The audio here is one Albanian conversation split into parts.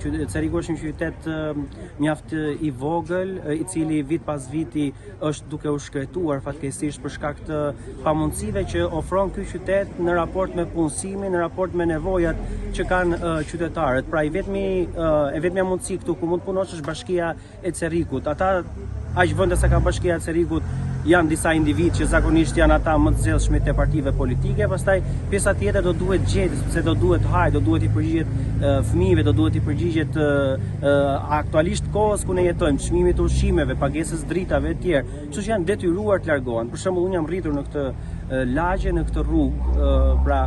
Ceriku është një qytet mjaft I vogël, I cili vit pas viti është duke u shkretuar fatkeqësisht për shkak të pamundësive që ofron ky qytet në raport me punësimin, në raport me nevojat që kanë qytetarët. Pra e vetmja mundësi këtu ku mund punosh është Bashkia e Cerikut. Ata aq vende sa ka Bashkia e Cerikut janë disa individ që zakonisht janë ata më të zellshmit të partive politike, pastaj pjesa tjetër do duhet gjetë, sepse do duhet hajë, do duhet I përgjigjet fëmijëve, do duhet I përgjigjet aktualisht kohës ku ne jetojmë, çmimit të ushqimeve, pagesës dritave e tjerë. Kështu që janë detyruar të largohen. Për shembull, unë jam rritur në këtë lagje, në këtë rrugë, pra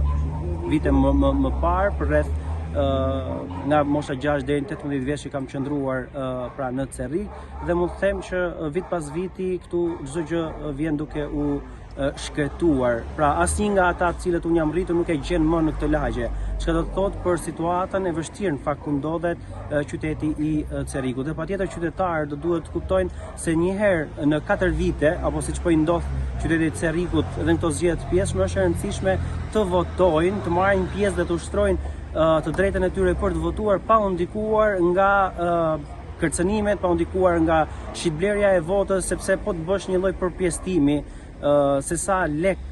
vite më parë, për rreth nga mosha 6 deri në 18 vjeç që kam qëndruar pra në Cerrik, dhe mund të them që vit pas viti këtu çdo gjë vjen duke u shkretuar. Pra asnjë nga ata të cilët unë jam rritur nuk e gjen më në këtë lagje. Çka do të thotë për situatën e vështirë në fakt ku ndodhet qyteti I Cerrikut. Dhe patjetër qytetarët do duhet të kuptojnë se një herë në 4 vite, apo siç po I ndodh qytetit Cerrikut dhe në këto zgjedhje të pjesshme, është e rëndësishme të votojnë, të marrin pjesë dhe të ushtrojnë të drejtën e tyre për të votuar pa u ndikuar nga kërcënimet, pa u ndikuar nga shitblerja e votës, sepse po të bësh një lloj përpjestimi se sa lek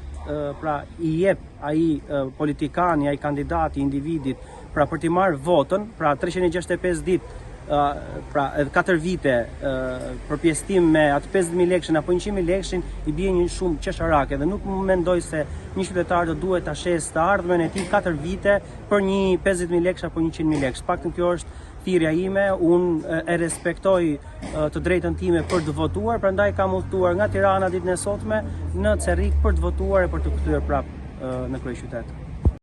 pra I jep ai politikani, ai kandidati, individit, pra për t'i marrë votën, pra 365 ditë, pra 4 vite përpjestim me atë 50.000 lekshin apo 100.000 lekshin I bie një shumë qesharake dhe nuk mendoj se një qytetar do duhet ta shes të ardhmen e tij 4 vite për një 50.000 leksh apo 100.000 leksh. Paktën kjo është thirrja ime, unë e respektoj të drejtën time për të votuar, prandaj kam udhëtuar nga Tirana ditën e sotme në Cerrik për të votuar e për të kthyer prapë në kryeqytet.